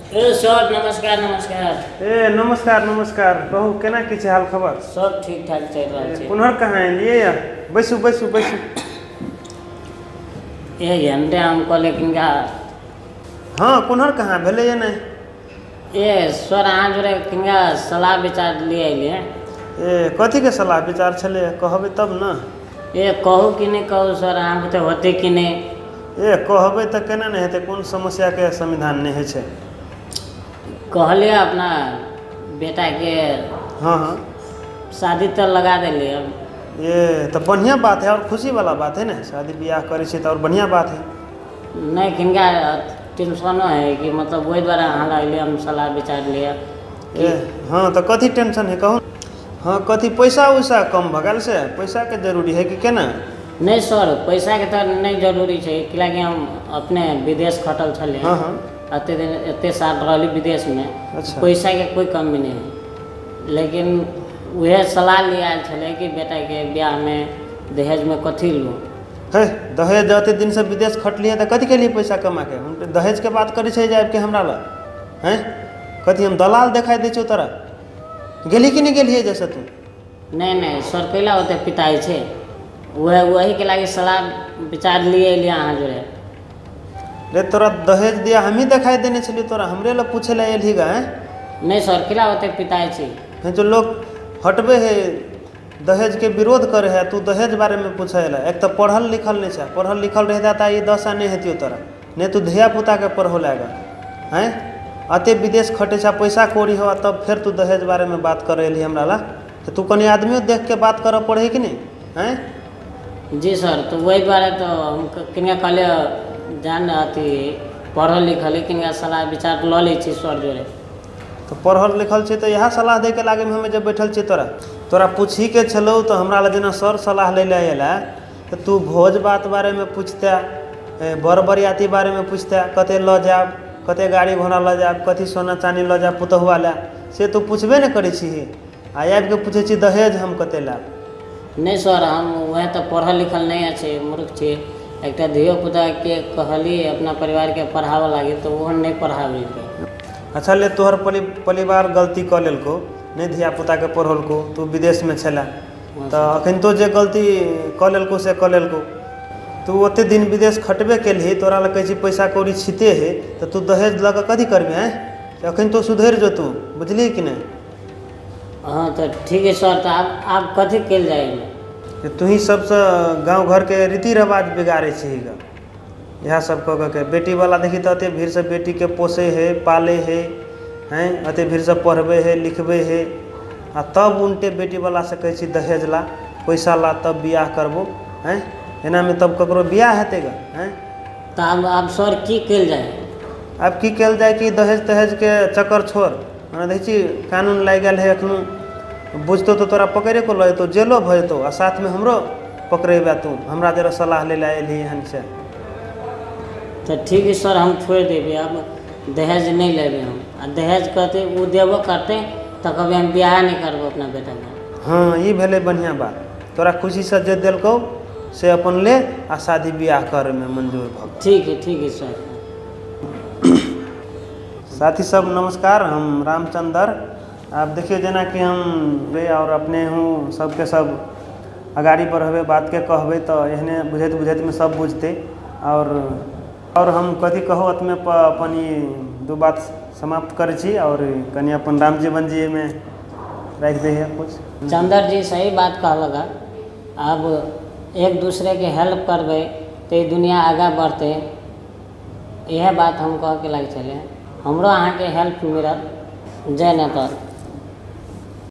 ए sir नमस्कार नमस्कार। ए नमस्कार नमस्कार। कहू केना की छै हाल खबर? सब ठीक ठाक चल रहल छै। पुनः कहाँ एलियै या? बैसू बैसू बैसू। ए घंटे हम कहले किनका हाँ पुनः कहाँ भेलै या नहीं? ए सर अहाँ जोरे किनका सलाह विचार लिए अइलिए। ए कथी के सलाह विचार छलै? कहबै तब न। ए कहू कि नहीं कहू सर, अहाँ बुते होते कि नहीं? ए कहबै तऽ केना नहीं हेतै? कोन समस्या के समाधान नहीं होइ छै? कहलिए अपना बेटा के हाँ हाँ शादी तो लगा देलिए। अब ये तो बढ़िया बात है और खुशी वाला बात है ना। शादी ब्याह करे छै तो और बढ़िया बात है। नहीं किनका टेंशनो है कि मतलब वही द्वारा अहाँ लगलिए हम सलाह विचार लिए। ए हाँ तो कथी टेंशन है कहू? हाँ कथी पैसा वैसा कम भगल से? पैसा के जरूरी है कि केना? नहीं सर पैसा के तो नहीं जरूरी है, कि हम अपने विदेश खटल छलिए। हाँ हाँ अते दिन एते साल रही विदेश में। अच्छा। पैसा के कोई कमी नहीं है, लेकिन वह सलाह लिया छले कि बेटा के ब्याह में दहेज में कथी लूँ। है दहेज अते दिन से विदेश खटलिए तो कथी के लिए पैसा कमा के? हम दहेज के बात करे छै जाब के हमरा ला हैं? कथी हम दलाल दिखाई दे छौ तोरा? गेली कि नहीं गेलिए जैसे तू? नहीं नहीं सर कैला होते पिताई छे, वही के लागे सलाह विचार लिए लिया अहाँ जोरे। रे तोरा दहेज दिया हम ही दिखाई देने छलिए तोरा? हमरे ला पूछे ला एलही गा हैं? नहीं सर कैला होते पिताई छे। हैं जो लोग हटबे है दहेज के विरोध करे है, तू दहेज बारे में पूछे ला? एक तो पढ़ल लिखल नहीं छे, पढ़ल लिखल रहता तो ये दशा नहीं हेतियो तोरा। नहीं तू धिया पुता के पढ़ो लागा हैं? अते विदेश खटे छा पैसा कौड़ी हो तब फिर तू दहेज बारे में बात करे एलही हमरा ला? तो तू कनी आदमियों देख के बात कर पड़े कि नहीं हैं? जी सर तो वही बारे तो हम किनका कहले जान अथी पढ़ल लिखल किनका सलाह विचार ल ले छी सर जोरे। तो पढ़ल लिखल छे तो यह सलाह दे के लागे में हमें जब बैठल छे तोरा पूछी के छलो तो हमरा ला जेना सर सलाह ले अला तो तू भोज बात बारे में पूछता, बर बरियाती बारे में पूछता, कते ल जाब, कते गाड़ी घोड़ा ल जाब, कथी सोना चानी ल जाब पुतहुआ ला, से तू पूछबे न करे छी। आब के पूछे छी दहेज हम कते लाब? नहीं सर हम वह तो पढ़ल लिखल नहीं अच्छे मूर्ख छे। एक धियो पुता के कहली अपना परिवार के पढ़ावे लगी तो वो नहीं पढ़ावे के। अच्छा ले तोहर परिवार गलती कर लेलको, नहीं धिया पुता के पढ़लको, तू विदेश में छला तो अखन तो जे गलती कर लेलको से कर लेलको। तू ओते दिन विदेश खटबे केलही, तोरा लग कहे पैसा कौड़ी छिते है तो तू दहेज लग कथी करबे हैं? अखन तो सुधर जो तू, बुझली कि नहीं? हाँ तो ठीक है सर, तो आप कथी कल जाएंगे? तू ही सबसे गांव घर के रीति रिवाज बिगाड़े छी गा। यह सब कह के बेटी वाला देखी तो अते भीड़ से बेटी के पोसे है पाले है हैं, अते भीड़ से पढ़बे है लिखबे है, आ तब उनटे बेटी वाला से कहे छी दहेज ला पैसा ला तब बियाह करबो हैं? एना में तब ककरो बियाह हेते गा हैं? तो अब सर की कल जाए? अब की कल जाए कि दहेज तहेज के चक्कर छोड़। मैंने देखी कानून लाग गल है एखनो, बुझतो तो तोरा पकड़े को लगे तो जेलो भजतो आ साथ में हमरो पकड़ेबा तू। हमरा जरा सलाह ले एली हन से। तो ठीक है सर हम छोड़ देवे, अब दहेज नहीं लेवे हम। आ दहेज कहते वो देवो करते तो कभी हम ब्याह नहीं करबो अपना बेटा का। हाँ ये भेले बढ़िया बात, तोरा खुशी से जे दिलको से अपन ले आ शादी ब्याह करे में मंजूर भ। ठीक है सर। साथी सब नमस्कार, हम रामचंद्र। आप देखिए जना कि हम वे और अपने हूँ सबके सब अगाड़ी बढ़बे बात के कहबे तो एहने बुझैत बुझैत में सब बुझते। और हम कथी कहो अतमे अपन दू बात समाप्त करे छी और कनी अपन राम जीवन जी में रख दे है कुछ। चंद्र जी सही बात कहलगा। अब एक दूसरे के हेल्प करबे तो ये दुनिया आगे बढ़ते। यह बात हम कह के लग चले, हमरो अहाँ के हेल्प मिलत। जय नेता।